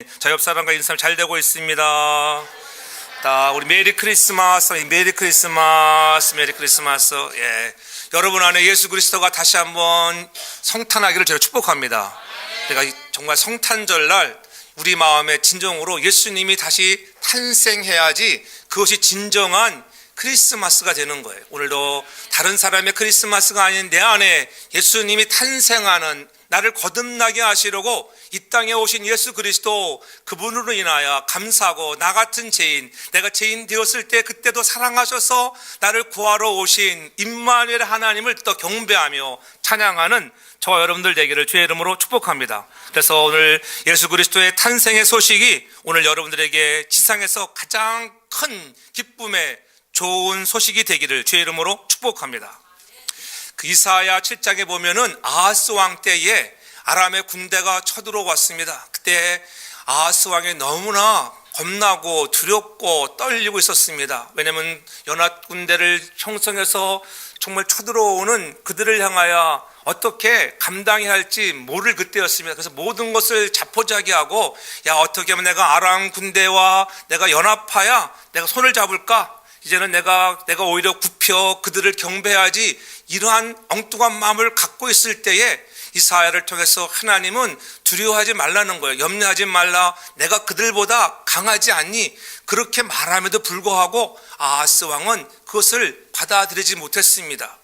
저 옆 사람과 인사 잘 되고 있습니다. 우리 메리 크리스마스, 메리 크리스마스, 메리 크리스마스. 예, 여러분 안에 예수 그리스도가 다시 한번 성탄하기를 제가 축복합니다. 내가 정말 성탄절날 우리 마음의 진정으로 예수님이 다시 탄생해야지 그것이 진정한 크리스마스가 되는 거예요. 오늘도 다른 사람의 크리스마스가 아닌 내 안에 예수님이 탄생하는 나를 거듭나게 하시려고 이 땅에 오신 예수 그리스도, 그분으로 인하여 감사하고, 나 같은 죄인, 내가 죄인 되었을 때 그때도 사랑하셔서 나를 구하러 오신 임마누엘 하나님을 또 경배하며 찬양하는 저와 여러분들 되기를 주의 이름으로 축복합니다. 그래서 오늘 예수 그리스도의 탄생의 소식이 오늘 여러분들에게 지상에서 가장 큰 기쁨의 좋은 소식이 되기를 주의 이름으로 축복합니다. 그 이사야 7장에 보면은 아하스 왕 때에 아람의 군대가 쳐들어왔습니다. 그때 아하스 왕이 너무나 겁나고 두렵고 떨리고 있었습니다. 왜냐하면 연합 군대를 형성해서 정말 쳐들어오는 그들을 향하여 어떻게 감당해야 할지 모를 그때였습니다. 그래서 모든 것을 자포자기하고, 야, 어떻게 하면 내가 아람 군대와 내가 연합하야 내가 손을 잡을까? 이제는 내가 오히려 굽혀 그들을 경배하지, 이러한 엉뚱한 마음을 갖고 있을 때에 이사야를 통해서 하나님은 두려워하지 말라는 거예요. 염려하지 말라. 내가 그들보다 강하지 않니? 그렇게 말함에도 불구하고 아하스 왕은 그것을 받아들이지 못했습니다.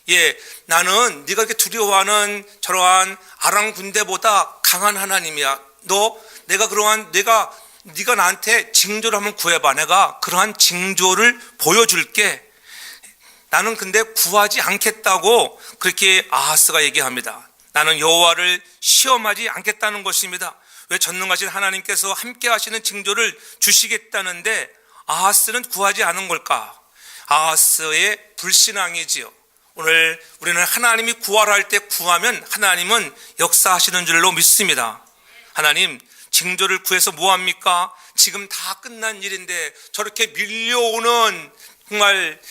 예, 나는 네가 이렇게 두려워하는 저러한 아람 군대보다 강한 하나님이야. 네가 나한테 징조를 한번 구해봐. 내가 그러한 징조를 보여줄게. 나는 근데 구하지 않겠다고 그렇게 아하스가 얘기합니다. 나는 여호와를 시험하지 않겠다는 것입니다. 왜 전능하신 하나님께서 함께 하시는 징조를 주시겠다는데 아하스는 구하지 않은 걸까? 아하스의 불신앙이지요. 오늘 우리는 하나님이 구하라 할 때 구하면 하나님은 역사하시는 줄로 믿습니다. 하나님, 징조를 구해서 뭐합니까? 지금 다 끝난 일인데 저렇게 밀려오는 정말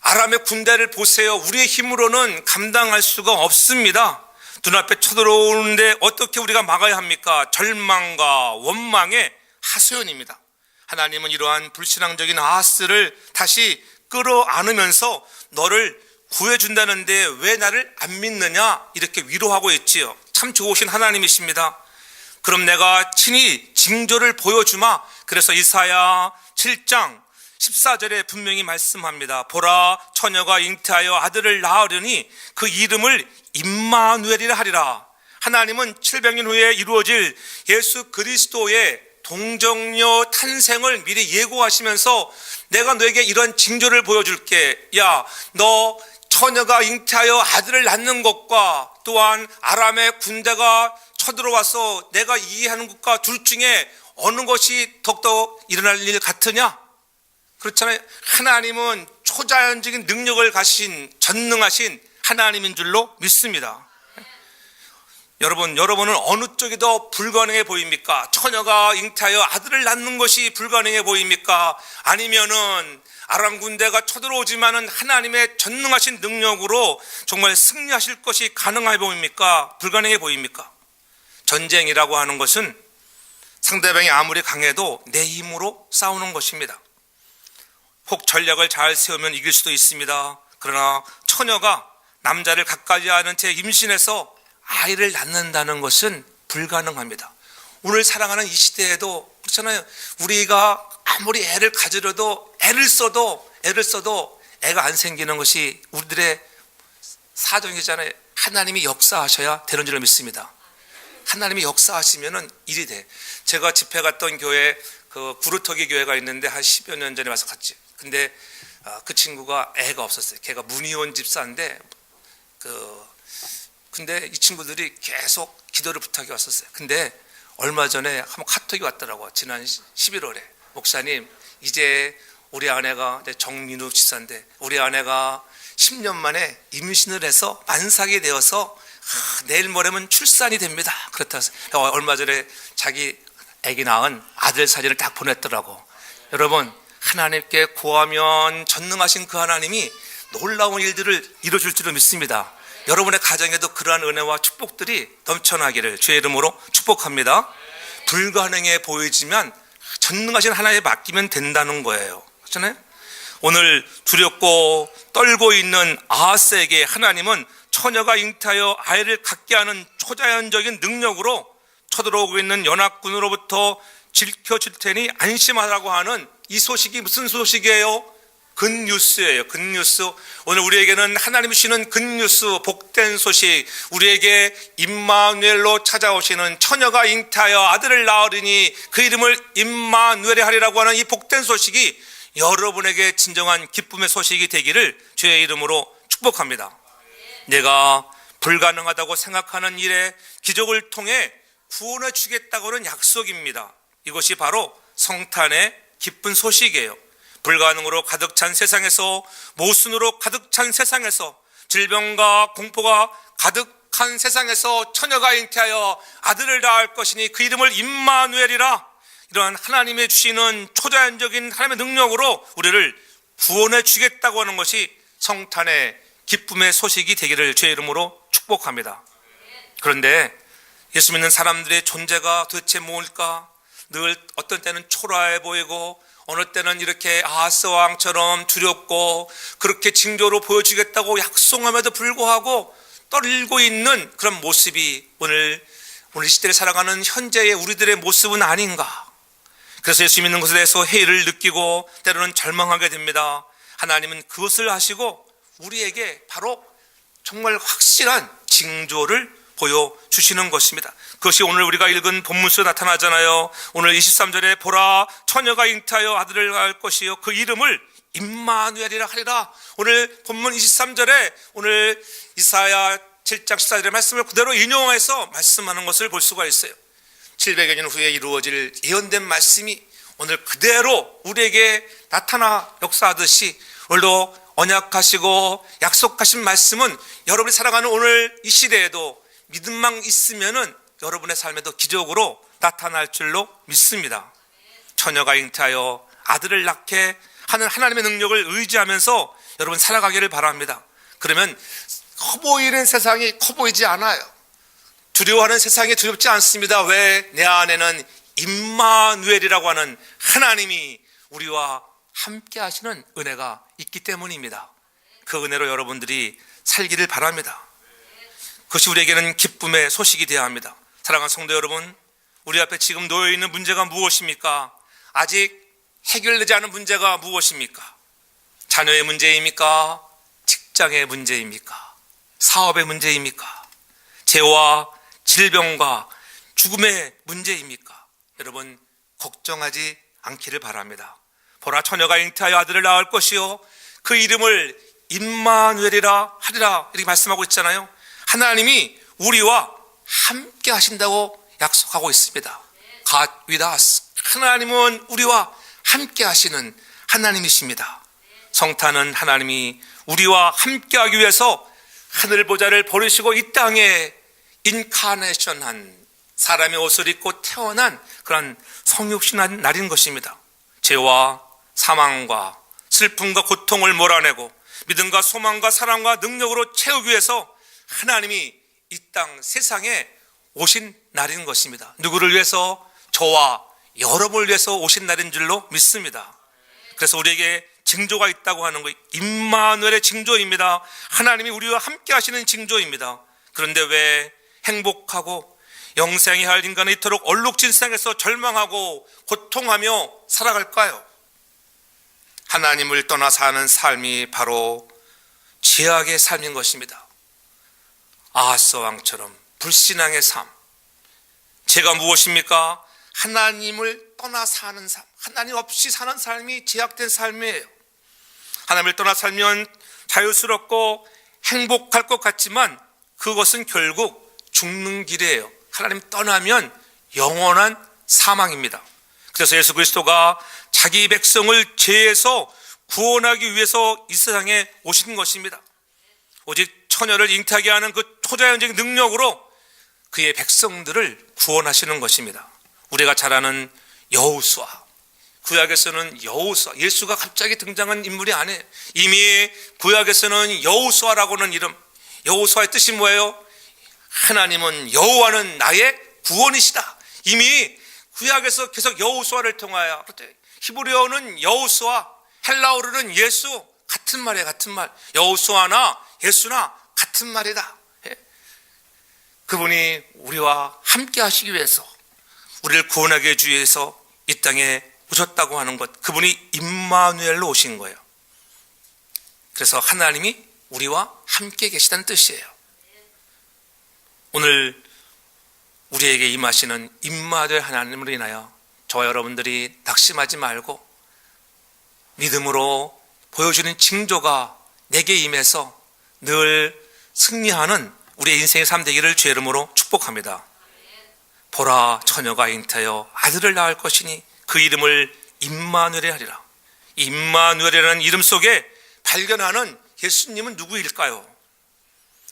아람의 군대를 보세요. 우리의 힘으로는 감당할 수가 없습니다. 눈앞에 쳐들어오는데 어떻게 우리가 막아야 합니까? 절망과 원망의 하소연입니다. 하나님은 이러한 불신앙적인 아하스를 다시 끌어안으면서 너를 구해준다는데 왜 나를 안 믿느냐? 이렇게 위로하고 있지요. 참 좋으신 하나님이십니다. 그럼 내가 친히 징조를 보여주마. 그래서 이사야 7장 14절에 분명히 말씀합니다. 보라, 처녀가 잉태하여 아들을 낳으려니 그 이름을 임마누엘이라 하리라. 하나님은 700년 후에 이루어질 예수 그리스도의 동정녀 탄생을 미리 예고하시면서 내가 너에게 이런 징조를 보여줄게. 야, 너 처녀가 잉태하여 아들을 낳는 것과 또한 아람의 군대가 쳐들어와서 내가 이해하는 것과 둘 중에 어느 것이 더욱더 일어날 일 같으냐? 그렇잖아요. 하나님은 초자연적인 능력을 가신 전능하신 하나님인 줄로 믿습니다. 여러분은 어느 쪽이 더 불가능해 보입니까? 처녀가 잉태하여 아들을 낳는 것이 불가능해 보입니까? 아니면은 아람 군대가 쳐들어오지만은 하나님의 전능하신 능력으로 정말 승리하실 것이 가능해 보입니까? 불가능해 보입니까? 전쟁이라고 하는 것은 상대방이 아무리 강해도 내 힘으로 싸우는 것입니다. 혹 전략을 잘 세우면 이길 수도 있습니다. 그러나 처녀가 남자를 가까이 하는 채 임신해서 아이를 낳는다는 것은 불가능합니다. 오늘 살아가는 이 시대에도 그렇잖아요. 우리가 아무리 애를 가지려도 애를 써도 애가 안 생기는 것이 우리들의 사정이잖아요. 하나님이 역사하셔야 되는 줄로 믿습니다. 하나님이 역사하시면은 일이 돼. 제가 집회 갔던 교회, 그 구루터기 교회가 있는데 한 10여 년 전에 와서 갔지. 근데 그 친구가 애가 없었어요. 걔가 문희원 집사인데 근데 이 친구들이 계속 기도를 부탁이 왔었어요. 근데 얼마 전에 한번 카톡이 왔더라고. 지난 11월에 목사님, 이제 우리 아내가, 정민우 집사인데 우리 아내가 10년 만에 임신을 해서 만삭이 되어서 내일 모레면 출산이 됩니다. 그렇다 해서 얼마 전에 자기 아기 낳은 아들 사진을 딱 보냈더라고. 여러분, 하나님께 구하면 전능하신 그 하나님이 놀라운 일들을 이루어줄 줄을 믿습니다. 여러분의 가정에도 그러한 은혜와 축복들이 넘쳐나기를 주의 이름으로 축복합니다. 불가능해 보이지만 전능하신 하나님에 맡기면 된다는 거예요. 그렇잖아요? 오늘 두렵고 떨고 있는 아하스에게 하나님은 처녀가 잉태하여 아이를 갖게 하는 초자연적인 능력으로 쳐들어오고 있는 연합군으로부터 지켜줄 테니 안심하라고 하는 이 소식이 무슨 소식이에요? 굿뉴스예요. 굿뉴스. 오늘 우리에게는 하나님이 주시는 굿뉴스, 복된 소식, 우리에게 임마누엘로 찾아오시는 처녀가 잉태하여 아들을 낳으리니 그 이름을 임마누엘이 하리라고 하는 이 복된 소식이 여러분에게 진정한 기쁨의 소식이 되기를 주의 이름으로 축복합니다. 내가 불가능하다고 생각하는 일에 기적을 통해 구원해 주겠다고는 약속입니다. 이것이 바로 성탄의 기쁜 소식이에요. 불가능으로 가득 찬 세상에서, 모순으로 가득 찬 세상에서, 질병과 공포가 가득한 세상에서 처녀가 잉태하여 아들을 낳을 것이니 그 이름을 임마누엘이라, 이러한 하나님의 주시는 초자연적인 하나님의 능력으로 우리를 구원해 주겠다고 하는 것이 성탄의 기쁨의 소식이 되기를 주의 이름으로 축복합니다. 그런데 예수 믿는 사람들의 존재가 도대체 뭘까? 늘 어떤 때는 초라해 보이고 어느 때는 이렇게 아하스 왕처럼 두렵고 그렇게 징조로 보여주겠다고 약속함에도 불구하고 떨고 있는 그런 모습이 오늘 시대를 살아가는 현재의 우리들의 모습은 아닌가. 그래서 예수 믿는 것에 대해서 회의를 느끼고 때로는 절망하게 됩니다. 하나님은 그것을 하시고 우리에게 바로 정말 확실한 징조를 보여주시는 것입니다. 그것이 오늘 우리가 읽은 본문서에 나타나잖아요. 오늘 23절에 보라 처녀가 잉태하여 아들을 낳을 것이요 그 이름을 임마누엘이라 하리라. 오늘 본문 23절에 오늘 이사야 7장 14절의 말씀을 그대로 인용해서 말씀하는 것을 볼 수가 있어요. 700여 년 후에 이루어질 예언된 말씀이 오늘 그대로 우리에게 나타나 역사하듯이 오늘도 언약하시고 약속하신 말씀은 여러분이 살아가는 오늘 이 시대에도 믿음만 있으면은 여러분의 삶에도 기적으로 나타날 줄로 믿습니다. 처녀가 잉태하여 아들을 낳게 하는 하나님의 능력을 의지하면서 여러분 살아가기를 바랍니다. 그러면 커 보이는 세상이 커 보이지 않아요. 두려워하는 세상이 두렵지 않습니다. 왜? 내 안에는 임마누엘이라고 하는 하나님이 우리와 함께 하시는 은혜가 있기 때문입니다. 그 은혜로 여러분들이 살기를 바랍니다. 그것이 우리에게는 기쁨의 소식이 되어야 합니다. 사랑하는 성도 여러분, 우리 앞에 지금 놓여있는 문제가 무엇입니까? 아직 해결되지 않은 문제가 무엇입니까? 자녀의 문제입니까? 직장의 문제입니까? 사업의 문제입니까? 재와 질병과 죽음의 문제입니까? 여러분 걱정하지 않기를 바랍니다. 보라 처녀가 잉태하여 아들을 낳을 것이요 그 이름을 임마누엘이라 하리라 이렇게 말씀하고 있잖아요. 하나님이 우리와 함께 하신다고 약속하고 있습니다. God with us. 하나님은 우리와 함께 하시는 하나님이십니다. 성탄은 하나님이 우리와 함께 하기 위해서 하늘보좌를 버리시고 이 땅에 인카네이션한 사람의 옷을 입고 태어난 그런 성육신한 날인 것입니다. 죄와 사망과 슬픔과 고통을 몰아내고 믿음과 소망과 사랑과 능력으로 채우기 위해서 하나님이 이 땅 세상에 오신 날인 것입니다. 누구를 위해서? 저와 여러분을 위해서 오신 날인 줄로 믿습니다. 그래서 우리에게 징조가 있다고 하는 것, 임마누엘의 징조입니다. 하나님이 우리와 함께 하시는 징조입니다. 그런데 왜 행복하고 영생이 할 인간은 이토록 얼룩진 세상에서 절망하고 고통하며 살아갈까요? 하나님을 떠나 사는 삶이 바로 죄악의 삶인 것입니다. 아하스 왕처럼 불신앙의 삶. 죄가 무엇입니까? 하나님을 떠나 사는 삶, 하나님 없이 사는 삶이 죄악된 삶이에요. 하나님을 떠나 살면 자유스럽고 행복할 것 같지만 그것은 결국 죽는 길이에요. 하나님 떠나면 영원한 사망입니다. 그래서 예수 그리스도가 자기 백성을 죄에서 구원하기 위해서 이 세상에 오신 것입니다. 오직 처녀를 잉태하게 하는 그 초자연적인 능력으로 그의 백성들을 구원하시는 것입니다. 우리가 잘 아는 여호수아, 구약에서는 여호수아, 예수가 갑자기 등장한 인물이 아니에요. 이미 구약에서는 여호수아라고는 이름, 여호수아의 뜻이 뭐예요? 하나님은 여호와는 나의 구원이시다. 이미 구약에서 계속 여호수아를 통하여, 히브리어는 여호수아, 헬라어로는 예수, 같은 말이에요. 같은 말. 여호수아나 예수나 같은 말이다. 그분이 우리와 함께 하시기 위해서, 우리를 구원하기 위해서 이 땅에 오셨다고 하는 것, 그분이 임마누엘로 오신 거예요. 그래서 하나님이 우리와 함께 계시다는 뜻이에요. 오늘 우리에게 임하시는 임마누엘 하나님으로 인하여 저와 여러분들이 낙심하지 말고 믿음으로 보여주는 징조가 내게 임해서 늘 승리하는 우리의 인생의 삶 되기를 주의 이름으로 축복합니다. 보라, 처녀가 잉태하여 아들을 낳을 것이니 그 이름을 임마누엘이라 하리라. 임마누엘이라는 이름 속에 발견하는 예수님은 누구일까요?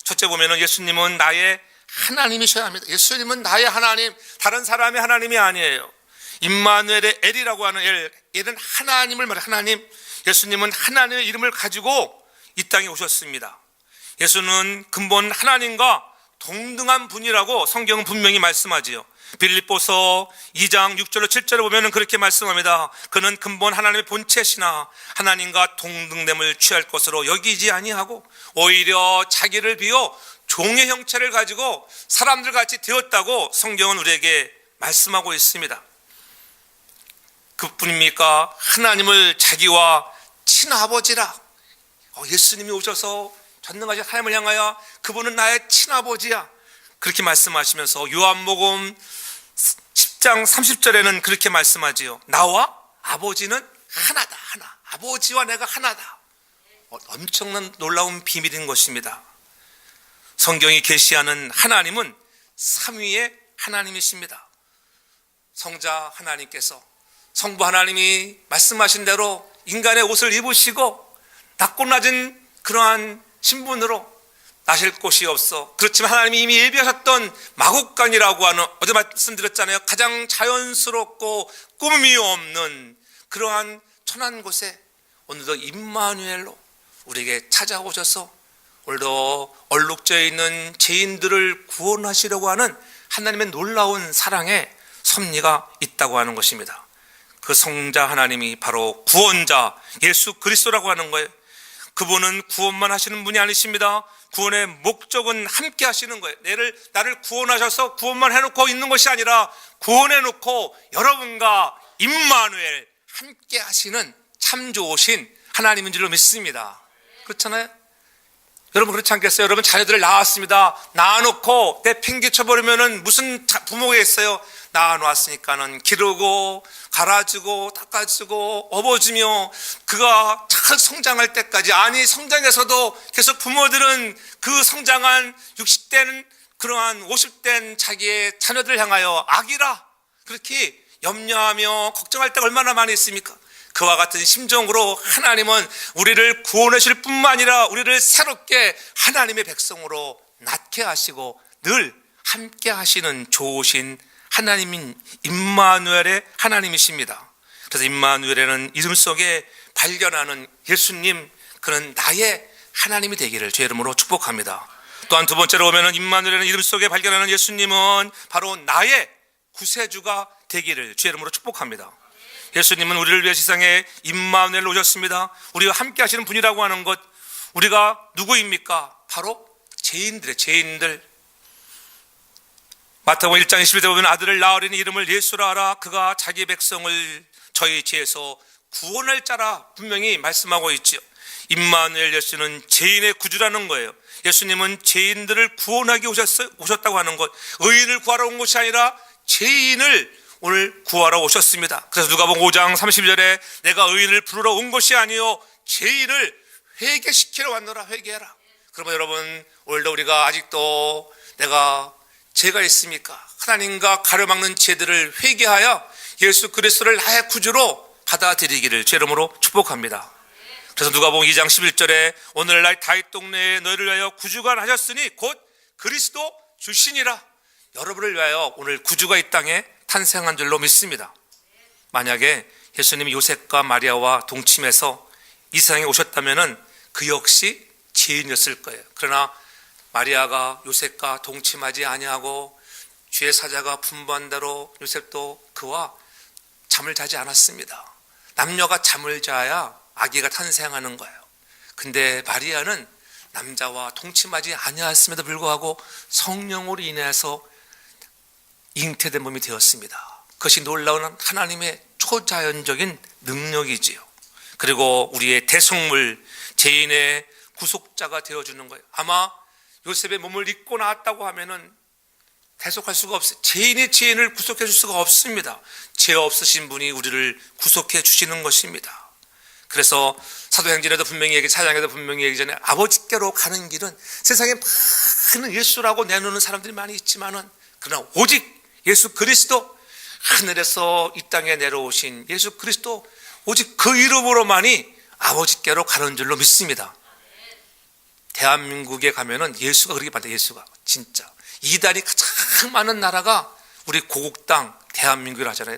첫째 보면은 예수님은 나의 하나님이셔야 합니다. 예수님은 나의 하나님, 다른 사람의 하나님이 아니에요. 임마누엘의 엘이라고 하는 엘은 하나님을 말해요. 하나님. 예수님은 하나님의 이름을 가지고 이 땅에 오셨습니다. 예수는 근본 하나님과 동등한 분이라고 성경은 분명히 말씀하지요. 빌립보서 2장 6절로 7절에 보면 그렇게 말씀합니다. 그는 근본 하나님의 본체시나 하나님과 동등됨을 취할 것으로 여기지 아니하고 오히려 자기를 비워 종의 형체를 가지고 사람들 같이 되었다고 성경은 우리에게 말씀하고 있습니다. 그뿐입니까? 하나님을 자기와 친아버지라. 예수님이 오셔서 전능하신 하나님을 향하여 그분은 나의 친아버지야, 그렇게 말씀하시면서 요한복음 10장 30절에는 그렇게 말씀하지요. 나와 아버지는 하나다. 하나. 아버지와 내가 하나다. 엄청난 놀라운 비밀인 것입니다. 성경이 계시하는 하나님은 삼위의 하나님이십니다. 성자 하나님께서, 성부 하나님이 말씀하신 대로 인간의 옷을 입으시고 낮고 낮은 그러한 신분으로 나실 곳이 없어. 그렇지만 하나님이 이미 예비하셨던 마국간이라고 하는, 어제 말씀드렸잖아요. 가장 자연스럽고 꿈이 없는 그러한 천한 곳에 오늘도 임마누엘로 우리에게 찾아오셔서 오늘도 얼룩져 있는 죄인들을 구원하시려고 하는 하나님의 놀라운 사랑의 섭리가 있다고 하는 것입니다. 그 성자 하나님이 바로 구원자 예수 그리스도라고 하는 거예요. 그분은 구원만 하시는 분이 아니십니다. 구원의 목적은 함께 하시는 거예요. 나를 구원하셔서 구원만 해놓고 있는 것이 아니라 구원해놓고 여러분과 임마누엘 함께 하시는 참 좋으신 하나님인 줄로 믿습니다. 그렇잖아요? 여러분 그렇지 않겠어요? 여러분 자녀들을 낳았습니다. 낳아놓고 내팽개쳐버리면은 무슨 부모가 있어요? 낳아놓았으니까는 기르고 갈아주고 닦아주고 업어주며 그가 잘 성장할 때까지, 아니 성장해서도 계속 부모들은 그 성장한 60대는 그러한 50대는 자기의 자녀들을 향하여 악이라 그렇게 염려하며 걱정할 때가 얼마나 많이 있습니까? 그와 같은 심정으로 하나님은 우리를 구원해 주실 뿐만 아니라 우리를 새롭게 하나님의 백성으로 낳게 하시고 늘 함께 하시는 좋으신 하나님인 임마누엘의 하나님이십니다. 그래서 임마누엘이라는 이름 속에 발견하는 예수님, 그는 나의 하나님이 되기를 주의 이름으로 축복합니다. 또한 두 번째로 보면 임마누엘이라는 이름 속에 발견하는 예수님은 바로 나의 구세주가 되기를 주의 이름으로 축복합니다. 예수님은 우리를 위해 세상에 임마누엘로 오셨습니다. 우리와 함께 하시는 분이라고 하는 것, 우리가 누구입니까? 바로 죄인들의 죄인들. 마태복음 1장 21절에 보면 아들을 낳으리니 이름을 예수라 하라. 그가 자기 백성을 저희 죄에서 구원할 자라 분명히 말씀하고 있죠. 임마누엘 예수는 죄인의 구주라는 거예요. 예수님은 죄인들을 구원하기 오셨다고 하는 것, 의인을 구하러 온 것이 아니라 죄인을 오늘 구하러 오셨습니다. 그래서 누가복음 5장 30절에 내가 의인을 부르러 온 것이 아니요 죄인을 회개시키러 왔노라. 회개하라. 그러면 여러분 오늘도 우리가 아직도 내가 죄가 있습니까? 하나님과 가려막는 죄들을 회개하여 예수 그리스도를 나의 구주로 받아들이기를 제 이름으로 축복합니다. 그래서 누가복음 2장 11절에 오늘날 다윗 동네에 너희를 위하여 구주가 하셨으니 곧 그리스도 주시니라. 여러분을 위하여 오늘 구주가 이 땅에 탄생한 줄로 믿습니다. 만약에 예수님이 요셉과 마리아와 동침해서 이 세상에 오셨다면 그 역시 죄인이었을 거예요. 그러나 마리아가 요셉과 동침하지 아니하고 주의 사자가 분부한 대로 요셉도 그와 잠을 자지 않았습니다. 남녀가 잠을 자야 아기가 탄생하는 거예요. 근데 마리아는 남자와 동침하지 아니하였음에도 불구하고 성령으로 인해서 잉태된 몸이 되었습니다. 그것이 놀라운 하나님의 초자연적인 능력이지요. 그리고 우리의 대속물, 죄인의 구속자가 되어주는 거예요. 아마 요셉의 몸을 입고 나왔다고 하면은 대속할 수가 없어요. 죄인이 죄인을 구속해 줄 수가 없습니다. 죄 없으신 분이 우리를 구속해 주시는 것입니다. 그래서 사도행전에도 분명히 사장에도 분명히 얘기하잖아요. 아버지께로 가는 길은 세상에 많은 예수라고 내놓는 사람들이 많이 있지만은 그러나 오직 예수 그리스도, 하늘에서 이 땅에 내려오신 예수 그리스도, 오직 그 이름으로만이 아버지께로 가는 줄로 믿습니다. 대한민국에 가면은 예수가 그렇게 많다. 예수가 진짜 이달이 가장 많은 나라가 우리 고국 땅 대한민국이라 하잖아요.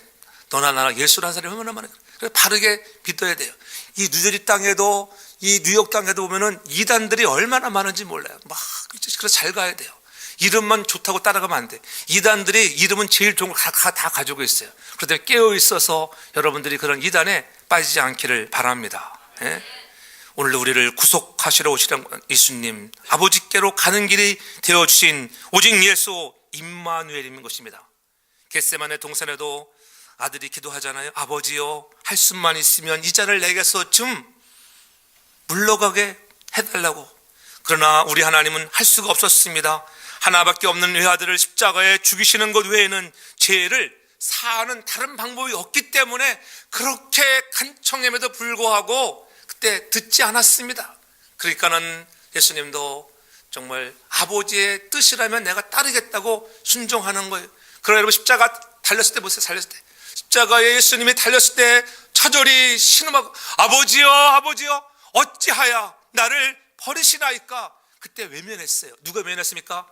너나 나나 예수라는 사람이 얼마나 많아요. 그래서 바르게 믿어야 돼요. 이 뉴저지 땅에도, 이 뉴욕 땅에도 보면은 이단들이 얼마나 많은지 몰라요. 막 그래서 잘 가야 돼요. 이름만 좋다고 따라가면 안 돼. 이단들이 이름은 제일 좋은 거 다 가지고 있어요. 그런데 깨어 있어서 여러분들이 그런 이단에 빠지지 않기를 바랍니다. 예? 오늘 우리를 구속하시러 오시는 예수님, 아버지께로 가는 길이 되어주신 오직 예수 임마누엘인 것입니다. 겟세마네 동산에도 아들이 기도하잖아요. 아버지요, 할 수만 있으면 이 잔을 내게서 좀 물러가게 해달라고. 그러나 우리 하나님은 할 수가 없었습니다. 하나밖에 없는 외아들을 십자가에 죽이시는 것 외에는 죄를 사하는 다른 방법이 없기 때문에 그렇게 간청함에도 불구하고 그때 듣지 않았습니다. 그러니까는 예수님도 정말 아버지의 뜻이라면 내가 따르겠다고 순종하는 거예요. 그러나 여러분, 십자가 달렸을 때 보세요. 달렸을 때 십자가에 예수님이 달렸을 때 차절이 신음하고 아버지여, 아버지여, 어찌하여 나를 버리시나이까. 그때 외면했어요. 누가 외면했습니까?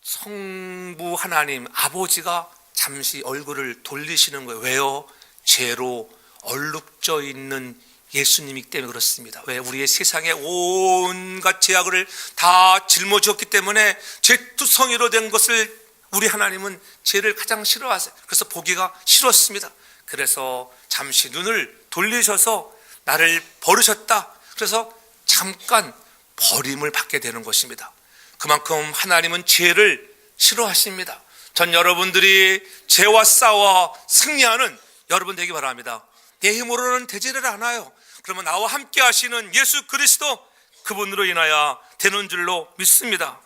성부 하나님 아버지가 잠시 얼굴을 돌리시는 거예요. 왜요? 죄로 얼룩져 있는 예수님이기 때문에 그렇습니다. 왜? 우리의 세상에 온갖 죄악을 다 짊어지었기 때문에 죄투성이로 된 것을 우리 하나님은 죄를 가장 싫어하세요. 그래서 보기가 싫었습니다. 그래서 잠시 눈을 돌리셔서 나를 버리셨다. 그래서 잠깐 버림을 받게 되는 것입니다. 그만큼 하나님은 죄를 싫어하십니다. 전 여러분들이 죄와 싸워 승리하는 여러분 되기 바랍니다. 내 힘으로는 되지를 않아요. 그러면 나와 함께 하시는 예수 그리스도, 그분으로 인하여 되는 줄로 믿습니다.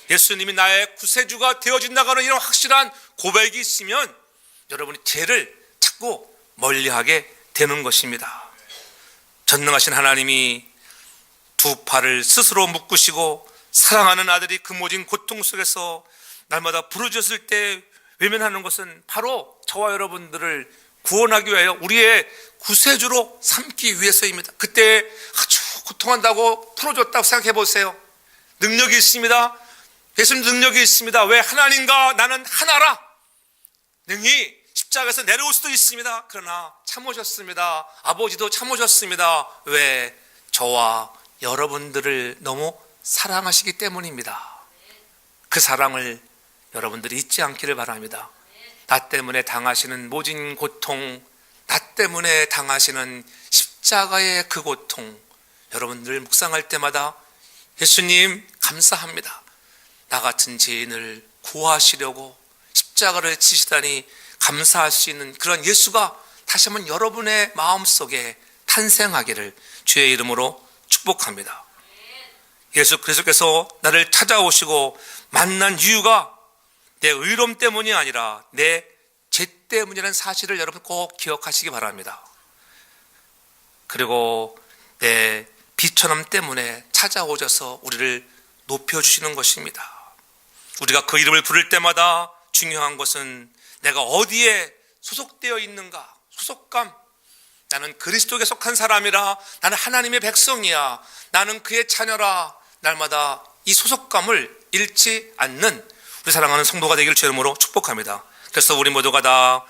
예수님이 나의 구세주가 되어준다는 이런 확실한 고백이 있으면 여러분이 죄를 자꾸 멀리하게 되는 것입니다. 전능하신 하나님이 두 팔을 스스로 묶으시고 사랑하는 아들이 그 모진 고통 속에서 날마다 부르짖을 때 외면하는 것은 바로 저와 여러분들을 구원하기 위하여 우리의 구세주로 삼기 위해서입니다. 그때 아주 고통한다고 풀어줬다고 생각해 보세요. 능력이 있습니다. 예수님 능력이 있습니다. 왜? 하나님과 나는 하나라. 능히 십자가에서 내려올 수도 있습니다. 그러나 참으셨습니다. 아버지도 참으셨습니다. 왜? 저와 여러분들을 너무 사랑하시기 때문입니다. 그 사랑을 여러분들이 잊지 않기를 바랍니다. 나 때문에 당하시는 모진 고통, 나 때문에 당하시는 십자가의 그 고통, 여러분들 묵상할 때마다 예수님 감사합니다. 나 같은 죄인을 구하시려고 십자가를 지시다니 감사할 수 있는 그런 예수가 다시 한번 여러분의 마음속에 탄생하기를 주의 이름으로 축복합니다. 예수 그리스도께서 나를 찾아오시고 만난 이유가 내 의로움 때문이 아니라 내 죄 때문이라는 사실을 여러분 꼭 기억하시기 바랍니다. 그리고 내 비천함 때문에 찾아오셔서 우리를 높여주시는 것입니다. 우리가 그 이름을 부를 때마다 중요한 것은 내가 어디에 소속되어 있는가, 소속감. 나는 그리스도에 속한 사람이라, 나는 하나님의 백성이야, 나는 그의 자녀라. 날마다 이 소속감을 잃지 않는 우리 사랑하는 성도가 되기를 주의 이름으로 축복합니다. 그래서 우리 모두가 다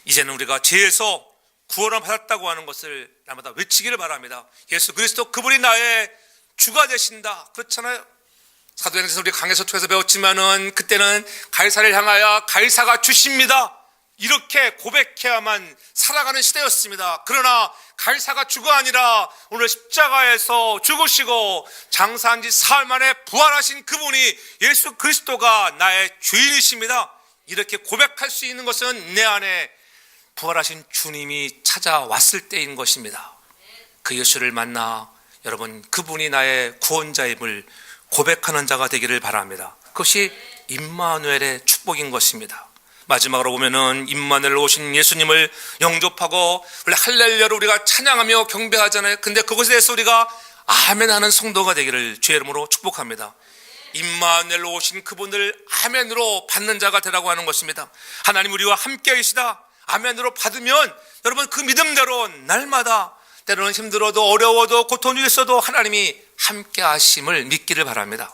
이제는 우리가 죄에서 구원을 받았다고 하는 것을 날마다 외치기를 바랍니다. 예수 그리스도 그분이 나의 주가 되신다. 그렇잖아요. 사도행전에서 우리 강해서 통해서 배웠지만은 그때는 가이사를 향하여 가이사가 주십니다, 이렇게 고백해야만 살아가는 시대였습니다. 그러나 가이사가 주가 아니라 오늘 십자가에서 죽으시고 장사한 지 사흘 만에 부활하신 그분이 예수 그리스도가 나의 주인이십니다, 이렇게 고백할 수 있는 것은 내 안에 부활하신 주님이 찾아왔을 때인 것입니다. 그 예수를 만나 여러분 그분이 나의 구원자임을 고백하는 자가 되기를 바랍니다. 그것이 임마누엘의 축복인 것입니다. 마지막으로 보면은 임마누엘 오신 예수님을 영접하고 원래 할렐루야로 우리가 찬양하며 경배하잖아요. 근데 그것에 대해서 우리가 아멘 하는 성도가 되기를 주의 이름으로 축복합니다. 임마누엘 오신 그분을 아멘으로 받는 자가 되라고 하는 것입니다. 하나님 우리와 함께 계시다, 아멘으로 받으면 여러분 그 믿음대로 날마다 때로는 힘들어도 어려워도 고통 중에 있어도 하나님이 함께 하심을 믿기를 바랍니다.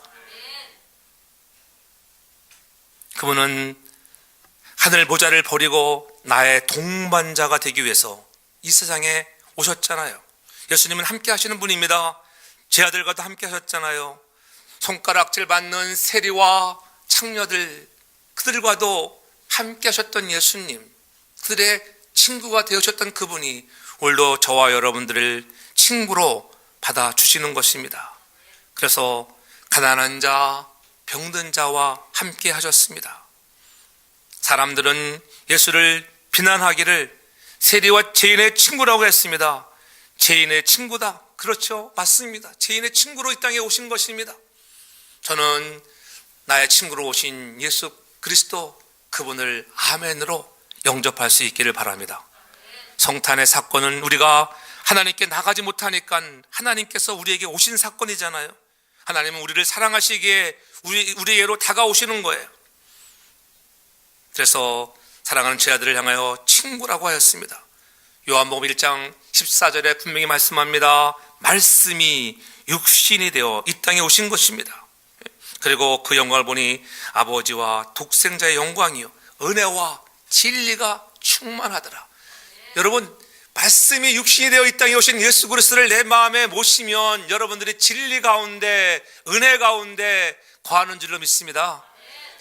그분은 하늘 보좌를 버리고 나의 동반자가 되기 위해서 이 세상에 오셨잖아요. 예수님은 함께 하시는 분입니다. 제 아들과도 함께 하셨잖아요. 손가락질 받는 세리와 창녀들, 그들과도 함께 하셨던 예수님, 그들의 친구가 되어주셨던 그분이 오늘도 저와 여러분들을 친구로 받아주시는 것입니다. 그래서 가난한 자, 병든 자와 함께 하셨습니다. 사람들은 예수를 비난하기를 세리와 죄인의 친구라고 했습니다. 죄인의 친구다. 그렇죠, 맞습니다. 죄인의 친구로 이 땅에 오신 것입니다. 저는 나의 친구로 오신 예수 그리스도, 그분을 아멘으로 영접할 수 있기를 바랍니다. 성탄의 사건은 우리가 하나님께 나가지 못하니까 하나님께서 우리에게 오신 사건이잖아요. 하나님은 우리를 사랑하시기에 우리에게로 다가오시는 거예요. 그래서 사랑하는 제 아들을 향하여 친구라고 하였습니다. 요한복음 1장 14절에 분명히 말씀합니다. 말씀이 육신이 되어 이 땅에 오신 것입니다. 그리고 그 영광을 보니 아버지와 독생자의 영광이요 은혜와 진리가 충만하더라. 여러분, 말씀이 육신이 되어 이 땅에 오신 예수 그리스도를 내 마음에 모시면 여러분들이 진리 가운데, 은혜 가운데 거하는 줄로 믿습니다.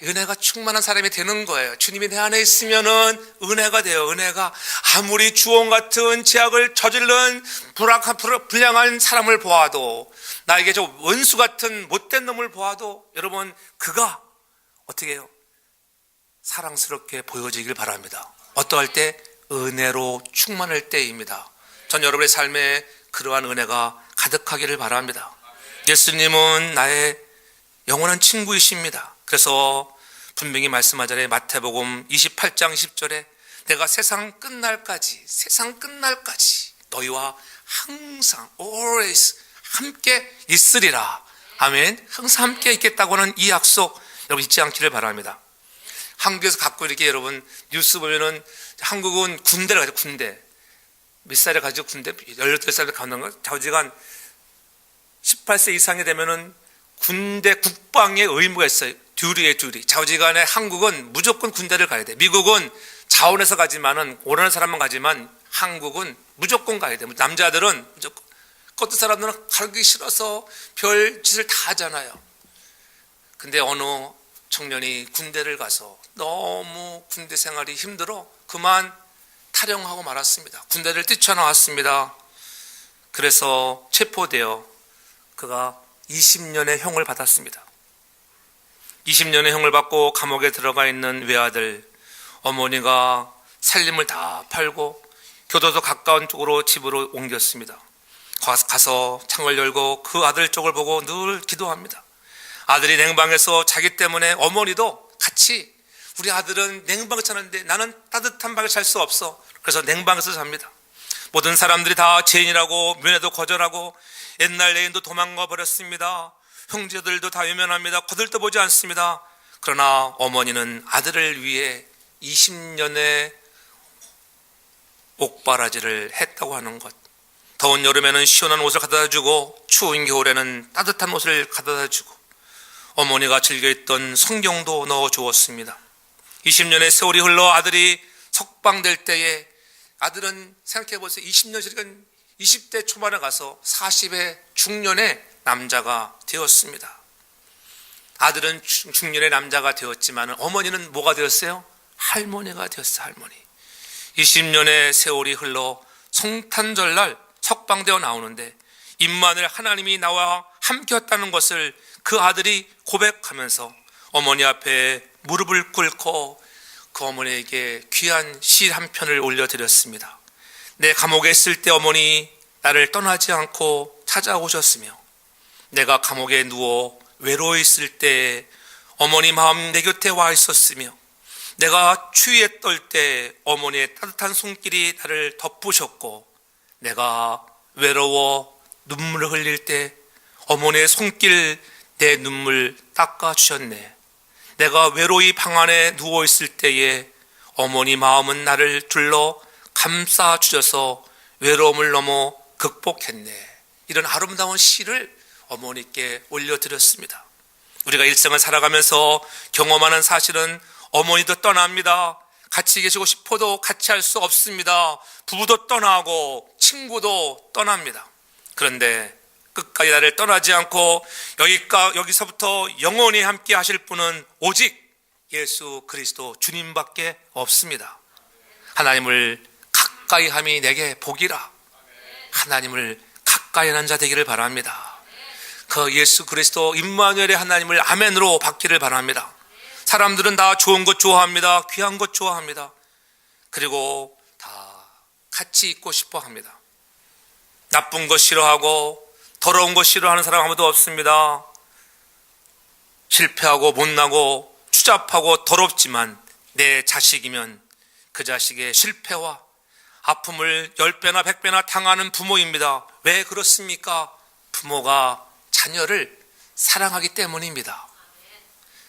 은혜가 충만한 사람이 되는 거예요. 주님이 내 안에 있으면은 은혜가 돼요. 은혜가 아무리 주홍 같은 죄악을 저지른 불량한 사람을 보아도, 나에게 저 원수 같은 못된 놈을 보아도 여러분 그가 어떻게 해요? 사랑스럽게 보여지길 바랍니다. 어떠할 때? 은혜로 충만할 때입니다. 전 여러분의 삶에 그러한 은혜가 가득하기를 바랍니다. 예수님은 나의 영원한 친구이십니다. 그래서 분명히 말씀하잖아요. 마태복음 28장 10절에 내가 세상 끝날까지 너희와 항상 always 함께 있으리라. 아멘. 항상 함께 있겠다고 하는 이 약속 여러분 잊지 않기를 바랍니다. 한국에서 갖고 이렇게 여러분 뉴스 보면은 한국은 군대를 가지고, 군대 몇 살에 가지고 군대 18살에 가는 거, 자우지간 18세 이상이 되면은 군대 국방의 의무가 있어요. 듀리에 듀리. 자우지간에 한국은 무조건 군대를 가야 돼. 미국은 자원해서 가지만은 원하는 사람만 가지만 한국은 무조건 가야 돼. 남자들은 무조건. 그것도 사람들은 가기 싫어서 별 짓을 다 하잖아요. 근데 어느 청년이 군대를 가서 너무 군대 생활이 힘들어 그만 탈영하고 말았습니다. 군대를 뛰쳐나왔습니다. 그래서 체포되어 그가 20년의 형을 받았습니다. 20년의 형을 받고 감옥에 들어가 있는 외아들, 어머니가 살림을 다 팔고 교도소 가까운 쪽으로 집으로 옮겼습니다. 가서 창을 열고 그 아들 쪽을 보고 늘 기도합니다. 아들이 냉방에서 자기 때문에 어머니도 같이, 우리 아들은 냉방에 자는데 나는 따뜻한 방에 잘 수 없어. 그래서 냉방에서 잡니다. 모든 사람들이 다 죄인이라고 면회도 거절하고 옛날 애인도 도망가 버렸습니다. 형제들도 다 외면합니다. 거들떠보지 않습니다. 그러나 어머니는 아들을 위해 20년의 옥바라지를 했다고 하는 것. 더운 여름에는 시원한 옷을 갖다 주고 추운 겨울에는 따뜻한 옷을 갖다 주고 어머니가 즐겨 있던 성경도 넣어 주었습니다. 20년의 세월이 흘러 아들이 석방될 때에 아들은 생각해 보세요. 20년씩은 20대 초반에 가서 40의 중년의 남자가 되었습니다. 아들은 중년의 남자가 되었지만 어머니는 뭐가 되었어요? 할머니가 되었어요. 할머니. 20년의 세월이 흘러 성탄절날 석방되어 나오는데 임마누엘 하나님이 나와 함께였다는 것을 그 아들이 고백하면서 어머니 앞에 무릎을 꿇고 그 어머니에게 귀한 시 한 편을 올려드렸습니다. 내 감옥에 있을 때 어머니 나를 떠나지 않고 찾아오셨으며 내가 감옥에 누워 외로워 있을 때 어머니 마음 내 곁에 와 있었으며 내가 추위에 떨 때 어머니의 따뜻한 손길이 나를 덮으셨고 내가 외로워 눈물을 흘릴 때 어머니의 손길 내 눈물 닦아주셨네. 내가 외로이 방 안에 누워있을 때에 어머니 마음은 나를 둘러 감싸주셔서 외로움을 넘어 극복했네. 이런 아름다운 시를 어머니께 올려드렸습니다. 우리가 일생을 살아가면서 경험하는 사실은 어머니도 떠납니다. 같이 계시고 싶어도 같이 할 수 없습니다. 부부도 떠나고 친구도 떠납니다. 그런데 끝까지 나를 떠나지 않고 여기서부터 영원히 함께 하실 분은 오직 예수 그리스도 주님밖에 없습니다. 하나님을 가까이 함이 내게 복이라. 하나님을 가까이 하는 자 되기를 바랍니다. 그 예수 그리스도 임마누엘의 하나님을 아멘으로 받기를 바랍니다. 사람들은 다 좋은 것 좋아합니다. 귀한 것 좋아합니다. 그리고 다 같이 있고 싶어 합니다. 나쁜 것 싫어하고 더러운 것 싫어하는 사람 아무도 없습니다. 실패하고 못나고 추잡하고 더럽지만 내 자식이면 그 자식의 실패와 아픔을 10배나 100배나 당하는 부모입니다. 왜 그렇습니까? 부모가 자녀를 사랑하기 때문입니다.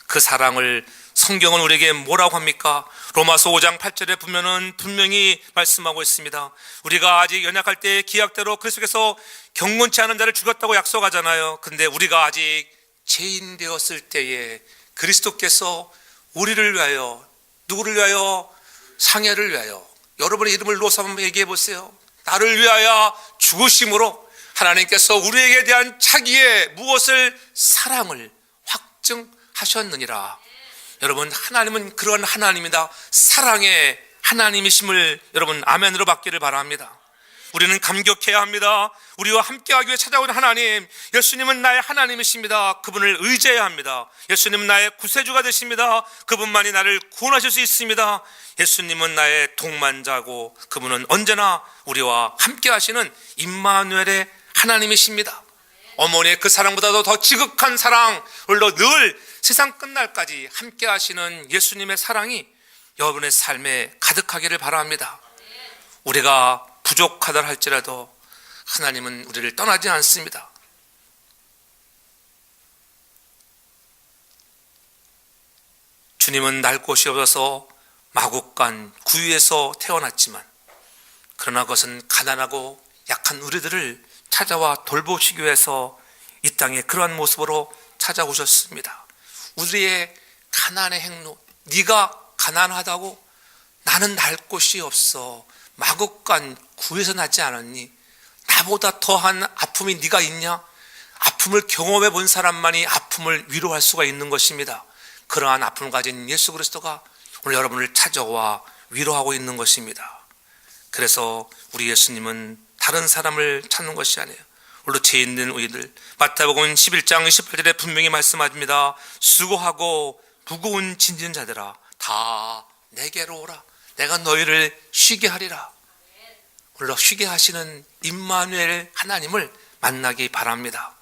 그 사랑을 성경은 우리에게 뭐라고 합니까? 로마서 5장 8절에 보면은 분명히 말씀하고 있습니다. 우리가 아직 연약할 때 기약대로 그리스도께서 경건치 않은 자를 죽였다고 약속하잖아요. 근데 우리가 아직 죄인 되었을 때에 그리스도께서 우리를 위하여, 누구를 위하여? 상해를 위하여. 여러분의 이름을 놓아서 한번 얘기해 보세요. 나를 위하여 죽으심으로 하나님께서 우리에게 대한 자기의 무엇을? 사랑을 확증하셨느니라. 여러분, 하나님은 그런 하나님이다. 사랑의 하나님이심을 여러분 아멘으로 받기를 바랍니다. 우리는 감격해야 합니다. 우리와 함께하기 위해 찾아온 하나님, 예수님은 나의 하나님이십니다. 그분을 의지해야 합니다. 예수님은 나의 구세주가 되십니다. 그분만이 나를 구원하실 수 있습니다. 예수님은 나의 동반자고 그분은 언제나 우리와 함께하시는 임마누엘의 하나님이십니다. 어머니의 그 사랑보다도 더 지극한 사랑으로 늘 세상 끝날까지 함께하시는 예수님의 사랑이 여러분의 삶에 가득하기를 바랍니다. 우리가 부족하다 할지라도 하나님은 우리를 떠나지 않습니다. 주님은 날 곳이 없어서 마국간 구유에서 태어났지만 그러나 그것은 가난하고 약한 우리들을 찾아와 돌보시기 위해서 이 땅에 그러한 모습으로 찾아오셨습니다. 우리의 가난의 행로, 네가 가난하다고? 나는 날 곳이 없어. 마국간 구에서 나지 않았니? 나보다 더한 아픔이 네가 있냐? 아픔을 경험해 본 사람만이 아픔을 위로할 수가 있는 것입니다. 그러한 아픔을 가진 예수 그리스도가 오늘 여러분을 찾아와 위로하고 있는 것입니다. 그래서 우리 예수님은 다른 사람을 찾는 것이 아니에요. 오늘 죄 있는 우리들, 마태복음 11장 28절에 분명히 말씀합니다. 수고하고 무거운 짐진 자들아 다 내게로 오라. 내가 너희를 쉬게 하리라. 오늘 쉬게 하시는 임마누엘 하나님을 만나기 바랍니다.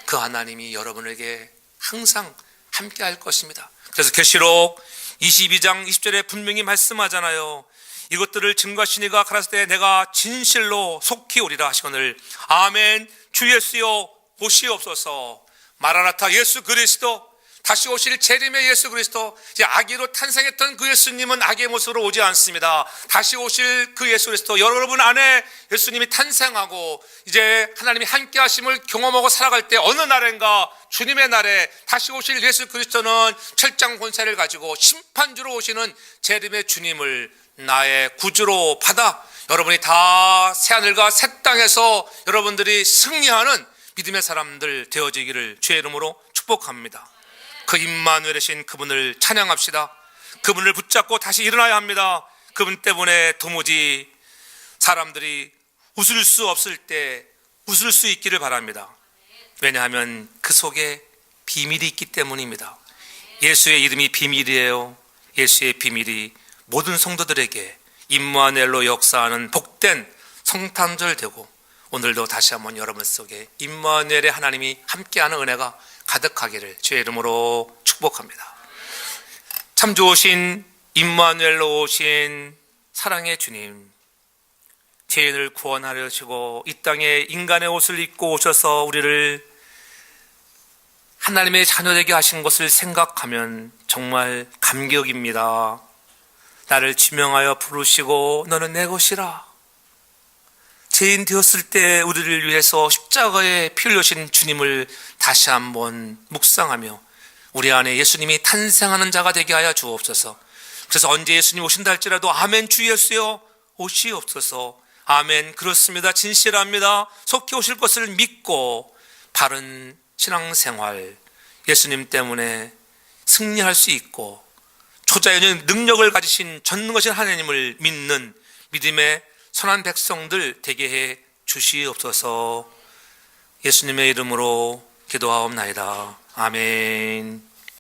그 하나님이 여러분에게 항상 함께 할 것입니다. 그래서 계시록 22장 20절에 분명히 말씀하잖아요. 이것들을 증거하시니가 가라사대 때 내가 진실로 속히 오리라 하시거늘. 아멘. 주 예수여 오시옵소서. 마라나타 예수 그리스도, 다시 오실 재림의 예수 그리스도. 이제 아기로 탄생했던 그 예수님은 아기의 모습으로 오지 않습니다. 다시 오실 그 예수 그리스도, 여러분 안에 예수님이 탄생하고 이제 하나님이 함께 하심을 경험하고 살아갈 때 어느 날인가 주님의 날에 다시 오실 예수 그리스도는 철장 권세를 가지고 심판주로 오시는 재림의 주님을 나의 구주로 받아 여러분이 다 새하늘과 새 땅에서 여러분들이 승리하는 믿음의 사람들 되어지기를 주의 이름으로 축복합니다. 그 임마누엘이신 그분을 찬양합시다. 그분을 붙잡고 다시 일어나야 합니다. 그분 때문에 도무지 사람들이 웃을 수 없을 때 웃을 수 있기를 바랍니다. 왜냐하면 그 속에 비밀이 있기 때문입니다. 예수의 이름이 비밀이에요. 예수의 비밀이 모든 성도들에게 임마누엘로 역사하는 복된 성탄절 되고, 오늘도 다시 한번 여러분 속에 임마누엘의 하나님이 함께하는 은혜가 가득하기를 주의 이름으로 축복합니다. 참 좋으신 임마누엘로 오신 사랑의 주님, 죄인을 구원하려시고 이 땅에 인간의 옷을 입고 오셔서 우리를 하나님의 자녀되게 하신 것을 생각하면 정말 감격입니다. 나를 지명하여 부르시고 너는 내 것이라. 죄인 되었을 때 우리를 위해서 십자가에 피 흘리신 주님을 다시 한번 묵상하며 우리 안에 예수님이 탄생하는 자가 되게 하여 주옵소서. 그래서 언제 예수님 오신다 할지라도 아멘 주 예수여 오시옵소서. 아멘. 그렇습니다. 진실합니다. 속히 오실 것을 믿고 바른 신앙생활, 예수님 때문에 승리할 수 있고 초자연의 능력을 가지신 전능하신 하나님을 믿는 믿음의 선한 백성들 되게 해 주시옵소서. 예수님의 이름으로 기도하옵나이다. 아멘.